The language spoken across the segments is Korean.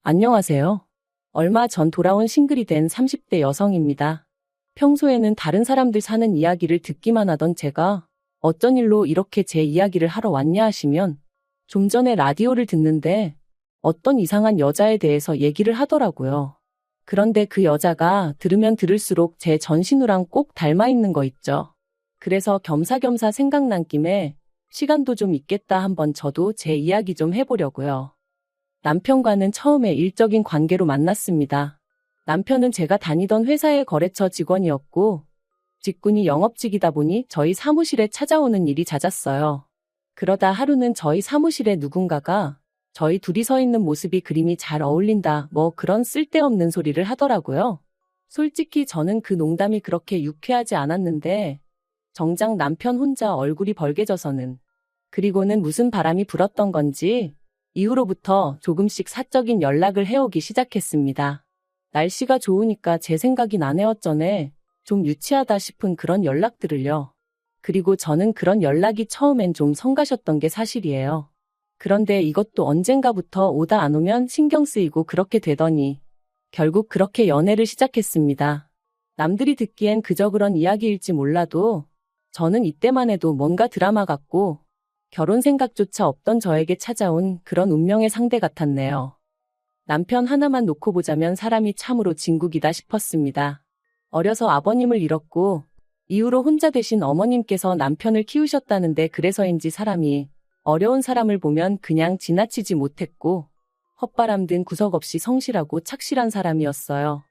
안녕하세요. 얼마 전 돌아온 싱글이 된 30대 여성입니다. 평소에는 다른 사람들 사는 이야기를 듣기만 하던 제가 어쩐 일로 이렇게 제 이야기를 하러 왔냐 하시면 좀 전에 라디오를 듣는데 어떤 이상한 여자에 대해서 얘기를 하더라고요. 그런데 그 여자가 들으면 들을수록 제 전신우랑 꼭 닮아 있는 거 있죠. 그래서 겸사겸사 생각난 김에 시간도 좀 있겠다 한번 저도 제 이야기 좀 해보려고요. 남편과는 처음에 일적인 관계로 만났습니다. 남편은 제가 다니던 회사의 거래처 직원이었고 직군이 영업직이다 보니 저희 사무실에 찾아오는 일이 잦았어요. 그러다 하루는 저희 사무실에 누군가가 저희 둘이 서 있는 모습이 그림이 잘 어울린다 뭐 그런 쓸데없는 소리를 하더라고요. 솔직히 저는 그 농담이 그렇게 유쾌하지 않았는데 정작 남편 혼자 얼굴이 벌개져서는 그리고는 무슨 바람이 불었던 건지 이후로부터 조금씩 사적인 연락을 해오기 시작했습니다. 날씨가 좋으니까 제 생각이 나네요. 전에 좀 유치하다 싶은 그런 연락들을요. 그리고 저는 그런 연락이 처음엔 좀 성가셨던 게 사실이에요. 그런데 이것도 언젠가부터 오다 안 오면 신경 쓰이고 그렇게 되더니 결국 그렇게 연애를 시작했습니다. 남들이 듣기엔 그저 그런 이야기일지 몰라도 저는 이때만 해도 뭔가 드라마 같고 결혼 생각조차 없던 저에게 찾아온 그런 운명의 상대 같았네요. 남편 하나만 놓고 보자면 사람이 참으로 진국이다 싶었습니다. 어려서 아버님을 잃었고 이후로 혼자 되신 어머님께서 남편을 키우셨다는데 그래서인지 사람이 어려운 사람을 보면 그냥 지나치지 못했고 헛바람 든 구석 없이 성실하고 착실한 사람이었어요.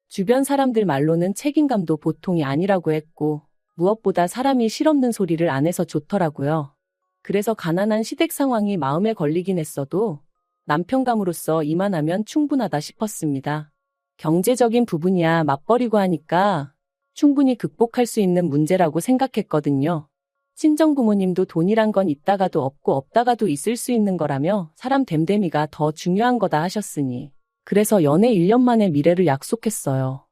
주변 사람들 말로는 책임감도 보통이 아니라고 했고 무엇보다 사람이 실없는 소리를 안 해서 좋더라고요. 그래서 가난한 시댁 상황이 마음에 걸리긴 했어도 남편감으로서 이만하면 충분하다 싶었습니다. 경제적인 부분이야 맞벌이고 하니까 충분히 극복할 수 있는 문제라고 생각했거든요. 친정부모님도 돈이란 건 있다가도 없고 없다가도 있을 수 있는 거라며 사람 됨됨이가 더 중요한 거다 하셨으니 그래서 연애 1년 만에 미래를 약속했어요.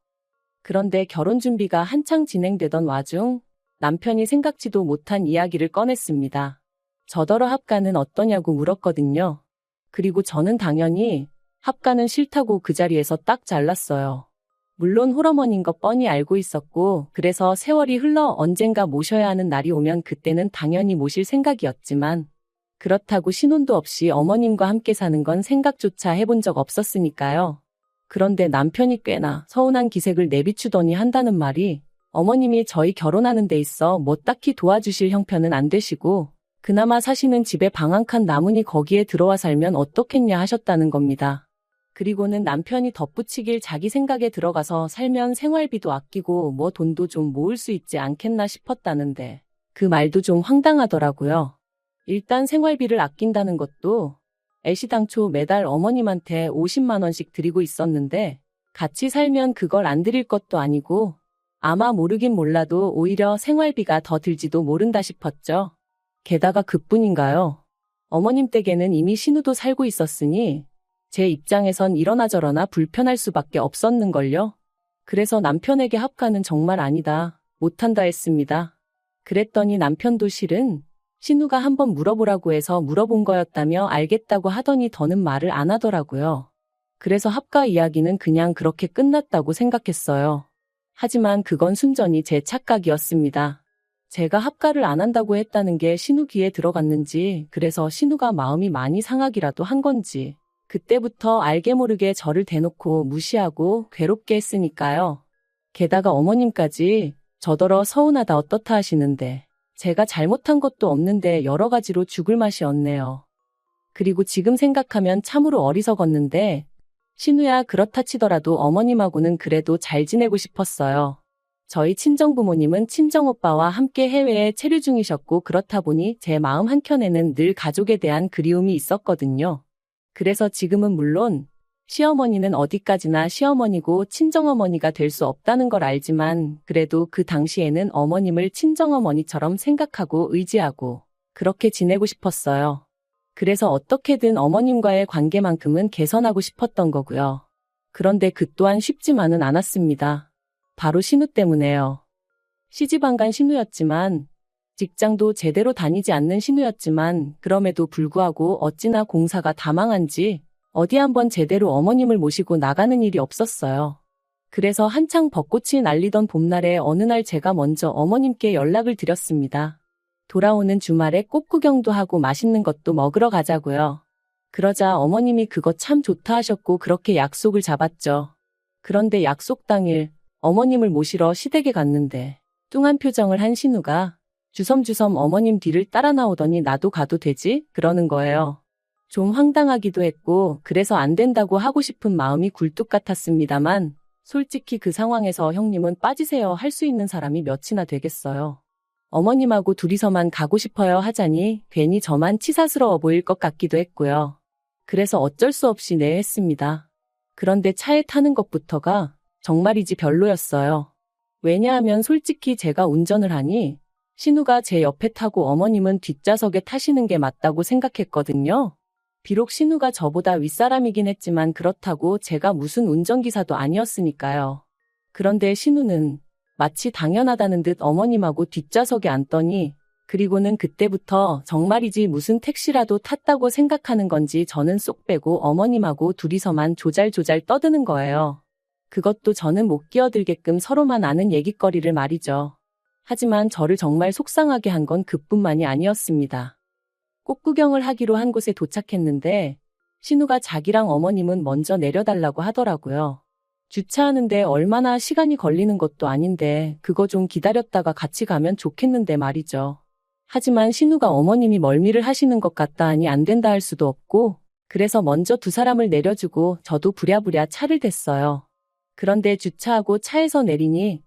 그런데 결혼 준비가 한창 진행되던 와중 남편이 생각지도 못한 이야기를 꺼냈습니다. 저더러 합가는 어떠냐고 물었거든요. 그리고 저는 당연히 합가는 싫다고 그 자리에서 딱 잘랐어요. 물론 홀어머니인 거 뻔히 알고 있었고 그래서 세월이 흘러 언젠가 모셔야 하는 날이 오면 그때는 당연히 모실 생각이었지만 그렇다고 신혼도 없이 어머님과 함께 사는 건 생각조차 해본 적 없었으니까요. 그런데 남편이 꽤나 서운한 기색을 내비추더니 한다는 말이 어머님이 저희 결혼하는 데 있어 뭐 딱히 도와주실 형편은 안 되시고 그나마 사시는 집에 방 한 칸 남으니 거기에 들어와 살면 어떻겠냐 하셨다는 겁니다. 그리고는 남편이 덧붙이길 자기 생각에 들어가서 살면 생활비도 아끼고 뭐 돈도 좀 모을 수 있지 않겠나 싶었다는데 그 말도 좀 황당하더라고요. 일단 생활비를 아낀다는 것도 애시당초 매달 어머님한테 50만 원씩 드리고 있었는데 같이 살면 그걸 안 드릴 것도 아니고 아마 모르긴 몰라도 오히려 생활비가 더 들지도 모른다 싶었죠. 게다가 그뿐인가요? 어머님 댁에는 이미 신우도 살고 있었으니 제 입장에선 이러나 저러나 불편할 수밖에 없었는걸요. 그래서 남편에게 합가는 정말 아니다, 못한다 했습니다. 그랬더니 남편도 실은 신우가 한번 물어보라고 해서 물어본 거였다며 알겠다고 하더니 더는 말을 안 하더라고요. 그래서 합가 이야기는 그냥 그렇게 끝났다고 생각했어요. 하지만 그건 순전히 제 착각이었습니다. 제가 합가를 안 한다고 했다는 게 신우 귀에 들어갔는지 그래서 신우가 마음이 많이 상하기라도 한 건지 그때부터 알게 모르게 저를 대놓고 무시하고 괴롭게 했으니까요. 게다가 어머님까지 저더러 서운하다 어떻다 하시는데 제가 잘못한 것도 없는데 여러 가지로 죽을 맛이 없네요. 그리고 지금 생각하면 참으로 어리석었는데 신우야 그렇다 치더라도 어머님하고는 그래도 잘 지내고 싶었어요. 저희 친정부모님은 친정오빠와 함께 해외에 체류 중이셨고 그렇다 보니 제 마음 한켠에는 늘 가족에 대한 그리움이 있었거든요. 그래서 지금은 물론 시어머니는 어디까지나 시어머니고 친정어머니가 될 수 없다는 걸 알지만 그래도 그 당시에는 어머님을 친정어머니처럼 생각하고 의지하고 그렇게 지내고 싶었어요. 그래서 어떻게든 어머님과의 관계만큼은 개선하고 싶었던 거고요. 그런데 그 또한 쉽지만은 않았습니다. 바로 신우 때문에요. 시집안간 신우였지만 직장도 제대로 다니지 않는 신우였지만 그럼에도 불구하고 어찌나 공사가 다 망한지 어디 한번 제대로 어머님을 모시고 나가는 일이 없었어요. 그래서 한창 벚꽃이 날리던 봄날에 어느 날 제가 먼저 어머님께 연락을 드렸습니다. 돌아오는 주말에 꽃구경도 하고 맛있는 것도 먹으러 가자고요. 그러자 어머님이 그거 참 좋다 하셨고 그렇게 약속을 잡았죠. 그런데 약속 당일 어머님을 모시러 시댁에 갔는데 뚱한 표정을 한 신우가 주섬주섬 어머님 뒤를 따라 나오더니 나도 가도 되지? 그러는 거예요. 좀 황당하기도 했고 그래서 안 된다고 하고 싶은 마음이 굴뚝 같았습니다만 솔직히 그 상황에서 형님은 빠지세요 할 수 있는 사람이 몇이나 되겠어요. 어머님하고 둘이서만 가고 싶어요 하자니 괜히 저만 치사스러워 보일 것 같기도 했고요. 그래서 어쩔 수 없이 네 했습니다. 그런데 차에 타는 것부터가 정말이지 별로였어요. 왜냐하면 솔직히 제가 운전을 하니 신우가 제 옆에 타고 어머님은 뒷좌석에 타시는 게 맞다고 생각했거든요. 비록 신우가 저보다 윗사람이긴 했지만 그렇다고 제가 무슨 운전기사도 아니었으니까요. 그런데 신우는 마치 당연하다는 듯 어머님하고 뒷좌석에 앉더니 그리고는 그때부터 정말이지 무슨 택시라도 탔다고 생각하는 건지 저는 쏙 빼고 어머님하고 둘이서만 조잘조잘 떠드는 거예요. 그것도 저는 못 끼어들게끔 서로만 아는 얘기거리를 말이죠. 하지만 저를 정말 속상하게 한 건 그뿐만이 아니었습니다. 꽃구경을 하기로 한 곳에 도착했는데 신우가 자기랑 어머님은 먼저 내려달라고 하더라고요. 주차하는데 얼마나 시간이 걸리는 것도 아닌데 그거 좀 기다렸다가 같이 가면 좋겠는데 말이죠. 하지만 신우가 어머님이 멀미를 하시는 것 같다 하니 안 된다 할 수도 없고 그래서 먼저 두 사람을 내려주고 저도 부랴부랴 차를 댔어요. 그런데 주차하고 차에서 내리니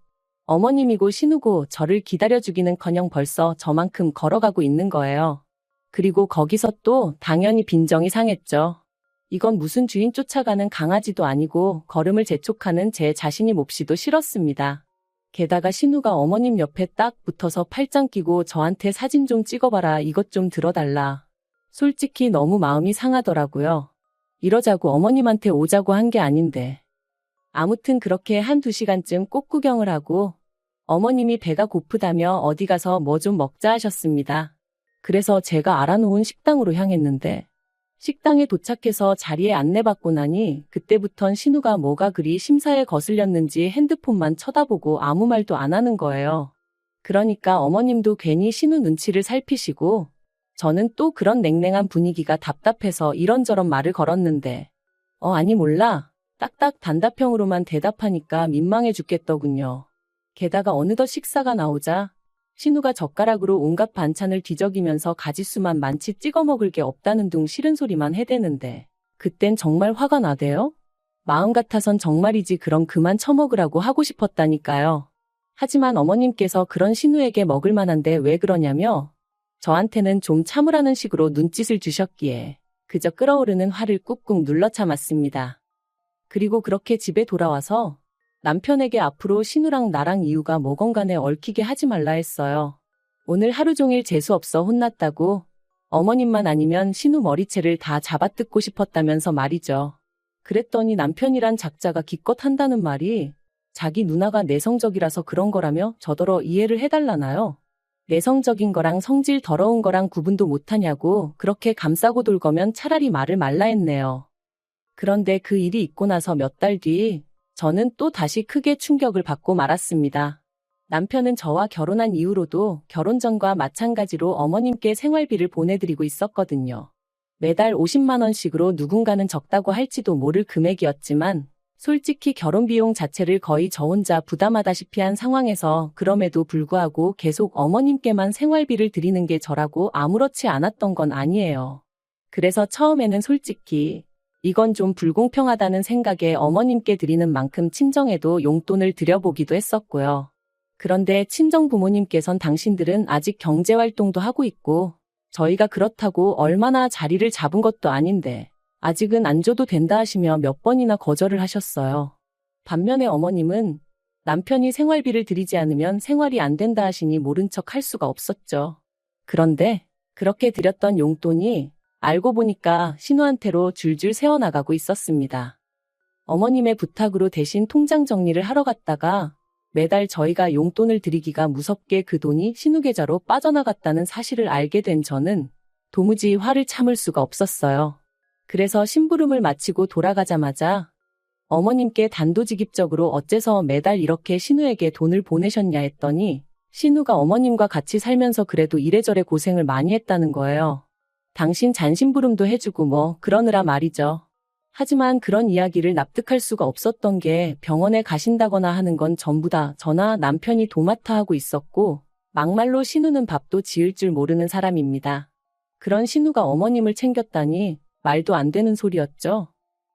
어머님이고 신우고 저를 기다려주기는커녕 벌써 저만큼 걸어가고 있는 거예요. 그리고 거기서 또 당연히 빈정이 상했죠. 이건 무슨 주인 쫓아가는 강아지도 아니고 걸음을 재촉하는 제 자신이 몹시도 싫었습니다. 게다가 신우가 어머님 옆에 딱 붙어서 팔짱 끼고 저한테 사진 좀 찍어봐라 이것 좀 들어달라. 솔직히 너무 마음이 상하더라고요. 이러자고 어머님한테 오자고 한 게 아닌데. 아무튼 그렇게 1~2시간쯤 꽃구경을 하고 어머님이 배가 고프다며 어디 가서 뭐 좀 먹자 하셨습니다. 그래서 제가 알아놓은 식당으로 향했는데 식당에 도착해서 자리에 안내받고 나니 그때부턴 신우가 뭐가 그리 심사에 거슬렸는지 핸드폰만 쳐다보고 아무 말도 안 하는 거예요. 그러니까 어머님도 괜히 신우 눈치를 살피시고 저는 또 그런 냉랭한 분위기가 답답해서 이런저런 말을 걸었는데 아니 몰라. 딱딱 단답형으로만 대답하니까 민망해 죽겠더군요. 게다가 어느덧 식사가 나오자 신우가 젓가락으로 온갖 반찬을 뒤적이면서 가짓수만 많지 찍어 먹을 게 없다는 둥 싫은 소리만 해대는데 그땐 정말 화가 나대요? 마음 같아선 정말이지 그럼 그만 처먹으라고 하고 싶었다니까요. 하지만 어머님께서 그런 신우에게 먹을 만한데 왜 그러냐며 저한테는 좀 참으라는 식으로 눈짓을 주셨기에 그저 끓어오르는 화를 꾹꾹 눌러 참았습니다. 그리고 그렇게 집에 돌아와서 남편에게 앞으로 신우랑 나랑 이유가 뭐건 간에 얽히게 하지 말라 했어요. 오늘 하루 종일 재수없어 혼났다고 어머님만 아니면 신우 머리채를 다 잡아뜯고 싶었다면서 말이죠. 그랬더니 남편이란 작자가 기껏 한다는 말이 자기 누나가 내성적이라서 그런 거라며 저더러 이해를 해달라나요? 내성적인 거랑 성질 더러운 거랑 구분도 못하냐고 그렇게 감싸고 돌 거면 차라리 말을 말라 했네요. 그런데 그 일이 있고 나서 몇 달 뒤 저는 또 다시 크게 충격을 받고 말았습니다. 남편은 저와 결혼한 이후로도 결혼 전과 마찬가지로 어머님께 생활비를 보내드리고 있었거든요. 매달 50만 원씩으로 누군가는 적다고 할지도 모를 금액이었지만 솔직히 결혼 비용 자체를 거의 저 혼자 부담하다시피 한 상황에서 그럼에도 불구하고 계속 어머님께만 생활비를 드리는 게 저라고 아무렇지 않았던 건 아니에요. 그래서 처음에는 솔직히 이건 좀 불공평하다는 생각에 어머님께 드리는 만큼 친정에도 용돈을 드려보기도 했었고요. 그런데 친정 부모님께선 당신들은 아직 경제활동도 하고 있고 저희가 그렇다고 얼마나 자리를 잡은 것도 아닌데 아직은 안 줘도 된다 하시며 몇 번이나 거절을 하셨어요. 반면에 어머님은 남편이 생활비를 드리지 않으면 생활이 안 된다 하시니 모른 척 할 수가 없었죠. 그런데 그렇게 드렸던 용돈이 알고 보니까 신우한테로 줄줄 새어나가고 있었습니다. 어머님의 부탁으로 대신 통장 정리를 하러 갔다가 매달 저희가 용돈을 드리기가 무섭게 그 돈이 신우 계좌로 빠져나갔다는 사실을 알게 된 저는 도무지 화를 참을 수가 없었어요. 그래서 심부름을 마치고 돌아가자마자 어머님께 단도직입적으로 어째서 매달 이렇게 신우에게 돈을 보내셨냐 했더니 신우가 어머님과 같이 살면서 그래도 이래저래 고생을 많이 했다는 거예요. 당신 잔심부름도 해주고 뭐 그러느라 말이죠. 하지만 그런 이야기를 납득할 수가 없었던 게 병원에 가신다거나 하는 건 전부 다 저나 남편이 도맡아 하고 있었고 막말로 신우는 밥도 지을 줄 모르는 사람입니다. 그런 신우가 어머님을 챙겼다니 말도 안 되는 소리였죠.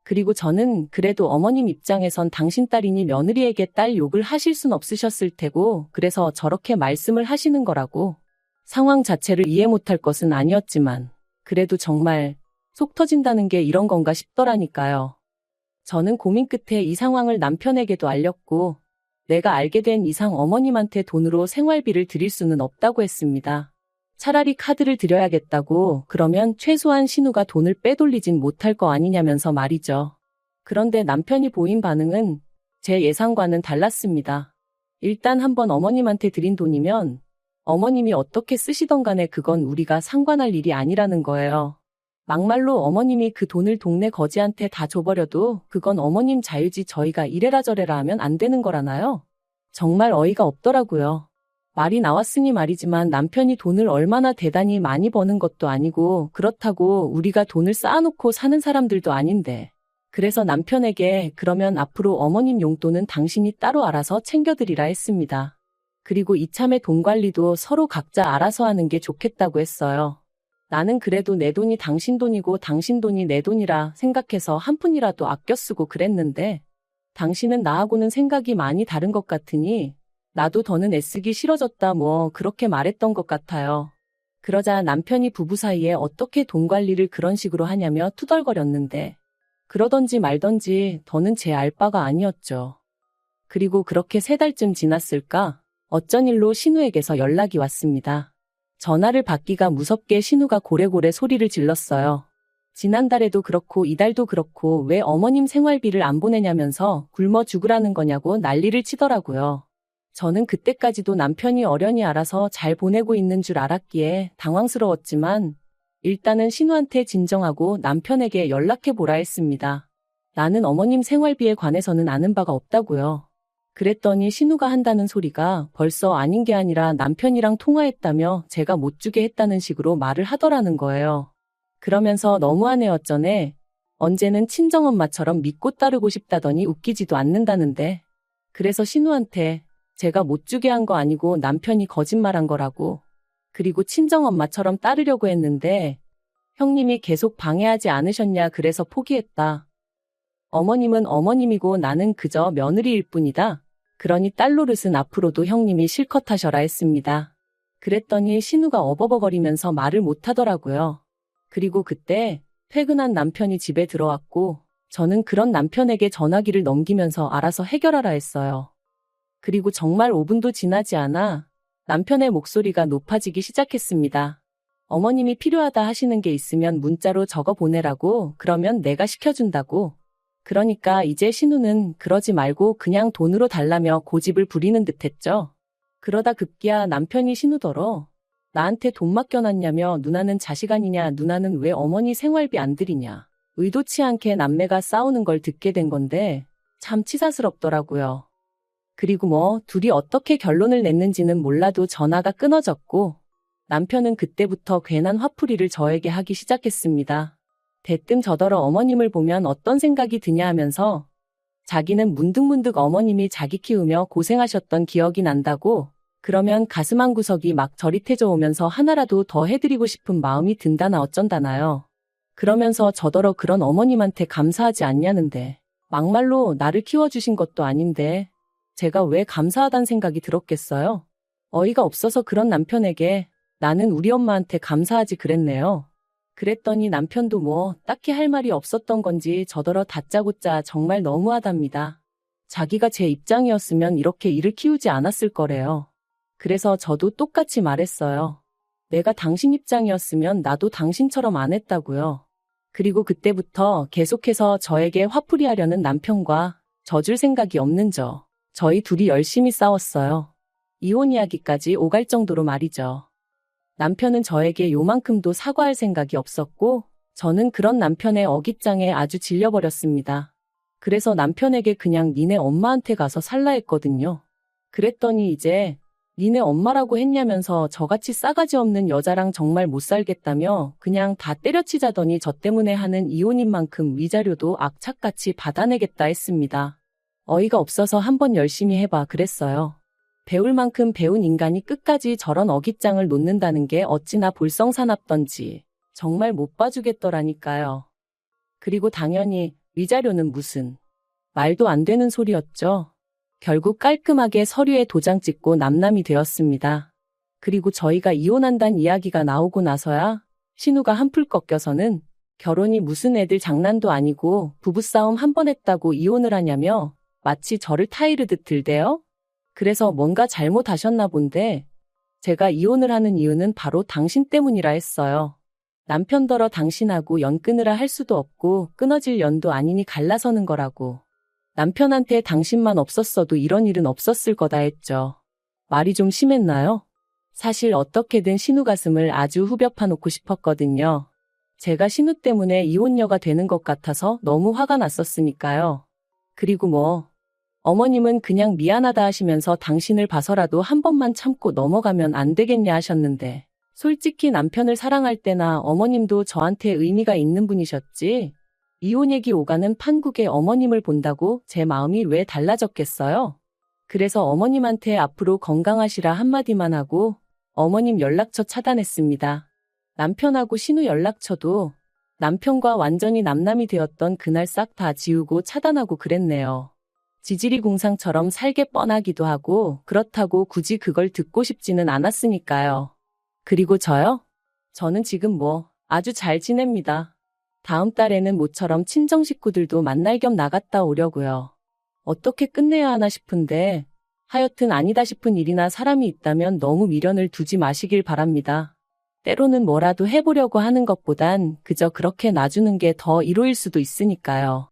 그리고 저는 그래도 어머님 입장에선 당신 딸이니 며느리에게 딸 욕을 하실 순 없으셨을 테고 그래서 저렇게 말씀을 하시는 거라고. 상황 자체를 이해 못할 것은 아니었지만 그래도 정말 속 터진다는 게 이런 건가 싶더라니까요. 저는 고민 끝에 이 상황을 남편에게도 알렸고 내가 알게 된 이상 어머님한테 돈으로 생활비를 드릴 수는 없다고 했습니다. 차라리 카드를 드려야겠다고. 그러면 최소한 신우가 돈을 빼돌리진 못할 거 아니냐면서 말이죠. 그런데 남편이 보인 반응은 제 예상과는 달랐습니다. 일단 한번 어머님한테 드린 돈이면 어머님이 어떻게 쓰시던 간에 그건 우리가 상관할 일이 아니라는 거예요. 막말로 어머님이 그 돈을 동네 거지한테 다 줘버려도 그건 어머님 자유지 저희가 이래라 저래라 하면 안 되는 거라나요? 정말 어이가 없더라고요. 말이 나왔으니 말이지만 남편이 돈을 얼마나 대단히 많이 버는 것도 아니고 그렇다고 우리가 돈을 쌓아놓고 사는 사람들도 아닌데. 그래서 남편에게 그러면 앞으로 어머님 용돈은 당신이 따로 알아서 챙겨드리라 했습니다. 그리고 이참에 돈 관리도 서로 각자 알아서 하는 게 좋겠다고 했어요. 나는 그래도 내 돈이 당신 돈이고 당신 돈이 내 돈이라 생각해서 한 푼이라도 아껴 쓰고 그랬는데 당신은 나하고는 생각이 많이 다른 것 같으니 나도 더는 애쓰기 싫어졌다 뭐 그렇게 말했던 것 같아요. 그러자 남편이 부부 사이에 어떻게 돈 관리를 그런 식으로 하냐며 투덜거렸는데 그러던지 말던지 더는 제 알 바가 아니었죠. 그리고 그렇게 3달쯤 지났을까 어쩐 일로 신우에게서 연락이 왔습니다. 전화를 받기가 무섭게 신우가 고래고래 소리를 질렀어요. 지난달에도 그렇고 이달도 그렇고 왜 어머님 생활비를 안 보내냐면서 굶어 죽으라는 거냐고 난리를 치더라고요. 저는 그때까지도 남편이 어련히 알아서 잘 보내고 있는 줄 알았기에 당황스러웠지만 일단은 신우한테 진정하고 남편에게 연락해보라 했습니다. 나는 어머님 생활비에 관해서는 아는 바가 없다고요. 그랬더니 신우가 한다는 소리가 벌써 아닌 게 아니라 남편이랑 통화했다며 제가 못 주게 했다는 식으로 말을 하더라는 거예요. 그러면서 너무하네 어쩌네. 언제는 친정엄마처럼 믿고 따르고 싶다더니 웃기지도 않는다는데. 그래서 신우한테 제가 못 주게 한 거 아니고 남편이 거짓말한 거라고. 그리고 친정엄마처럼 따르려고 했는데 형님이 계속 방해하지 않으셨냐 그래서 포기했다. 어머님은 어머님이고 나는 그저 며느리일 뿐이다. 그러니 딸 노릇은 앞으로도 형님이 실컷 하셔라 했습니다. 그랬더니 신우가 어버버거리면서 말을 못하더라고요. 그리고 그때 퇴근한 남편이 집에 들어왔고 저는 그런 남편에게 전화기를 넘기면서 알아서 해결하라 했어요. 그리고 정말 5분도 지나지 않아 남편의 목소리가 높아지기 시작했습니다. 어머님이 필요하다 하시는 게 있으면 문자로 적어 보내라고. 그러면 내가 시켜준다고. 그러니까 이제 신우는 그러지 말고 그냥 돈으로 달라며 고집을 부리는 듯 했죠. 그러다 급기야 남편이 신우더러 나한테 돈 맡겨놨냐며 누나는 자식 아니냐 누나는 왜 어머니 생활비 안 드리냐. 의도치 않게 남매가 싸우는 걸 듣게 된 건데 참 치사스럽더라고요. 그리고 뭐 둘이 어떻게 결론을 냈는지는 몰라도 전화가 끊어졌고 남편은 그때부터 괜한 화풀이를 저에게 하기 시작했습니다. 대뜸 저더러 어머님을 보면 어떤 생각이 드냐 하면서 자기는 문득문득 어머님이 자기 키우며 고생하셨던 기억이 난다고. 그러면 가슴 한구석이 막 저릿해져 오면서 하나라도 더 해드리고 싶은 마음이 든다나 어쩐다나요. 그러면서 저더러 그런 어머님한테 감사하지 않냐는데 막말로 나를 키워주신 것도 아닌데 제가 왜 감사하단 생각이 들었겠어요? 어이가 없어서 그런 남편에게 나는 우리 엄마한테 감사하지 그랬네요. 그랬더니 남편도 뭐 딱히 할 말이 없었던 건지 저더러 다짜고짜 정말 너무하답니다. 자기가 제 입장이었으면 이렇게 일을 키우지 않았을 거래요. 그래서 저도 똑같이 말했어요. 내가 당신 입장이었으면 나도 당신처럼 안 했다고요. 그리고 그때부터 계속해서 저에게 화풀이하려는 남편과 져줄 생각이 없는 저희 둘이 열심히 싸웠어요. 이혼 이야기까지 오갈 정도로 말이죠. 남편은 저에게 요만큼도 사과할 생각이 없었고 저는 그런 남편의 어깃장에 아주 질려버렸습니다. 그래서 남편에게 그냥 니네 엄마한테 가서 살라 했거든요. 그랬더니 이제 니네 엄마라고 했냐면서 저같이 싸가지 없는 여자랑 정말 못 살겠다며 그냥 다 때려치자더니 저 때문에 하는 이혼인 만큼 위자료도 악착같이 받아내겠다 했습니다. 어이가 없어서 한번 열심히 해봐 그랬어요. 배울 만큼 배운 인간이 끝까지 저런 어깃장을 놓는다는 게 어찌나 볼성사납던지 정말 못 봐주겠더라니까요. 그리고 당연히 위자료는 무슨 말도 안 되는 소리였죠. 결국 깔끔하게 서류에 도장 찍고 남남이 되었습니다. 그리고 저희가 이혼한다는 이야기가 나오고 나서야 신우가 한풀 꺾여서는 결혼이 무슨 애들 장난도 아니고 부부싸움 한 번 했다고 이혼을 하냐며 마치 저를 타이르듯 들대요. 그래서 뭔가 잘못하셨나 본데 제가 이혼을 하는 이유는 바로 당신 때문이라 했어요. 남편더러 당신하고 연 끊으라 할 수도 없고 끊어질 연도 아니니 갈라서는 거라고. 남편한테 당신만 없었어도 이런 일은 없었을 거다 했죠. 말이 좀 심했나요? 사실 어떻게든 신우 가슴을 아주 후벼 파놓고 싶었거든요. 제가 신우 때문에 이혼녀가 되는 것 같아서 너무 화가 났었으니까요. 그리고 어머님은 그냥 미안하다 하시면서 당신을 봐서라도 한 번만 참고 넘어가면 안 되겠냐 하셨는데 솔직히 남편을 사랑할 때나 어머님도 저한테 의미가 있는 분이셨지. 이혼 얘기 오가는 판국에 어머님을 본다고 제 마음이 왜 달라졌겠어요? 그래서 어머님한테 앞으로 건강하시라 한마디만 하고 어머님 연락처 차단했습니다. 남편하고 신우 연락처도 남편과 완전히 남남이 되었던 그날 싹 다 지우고 차단하고 그랬네요. 지지리 궁상처럼 살게 뻔하기도 하고 그렇다고 굳이 그걸 듣고 싶지는 않았으니까요. 그리고 저요? 저는 지금 아주 잘 지냅니다. 다음 달에는 모처럼 친정 식구들도 만날 겸 나갔다 오려고요. 어떻게 끝내야 하나 싶은데 하여튼 아니다 싶은 일이나 사람이 있다면 너무 미련을 두지 마시길 바랍니다. 때로는 뭐라도 해보려고 하는 것보단 그저 그렇게 놔주는 게 더 이로일 수도 있으니까요.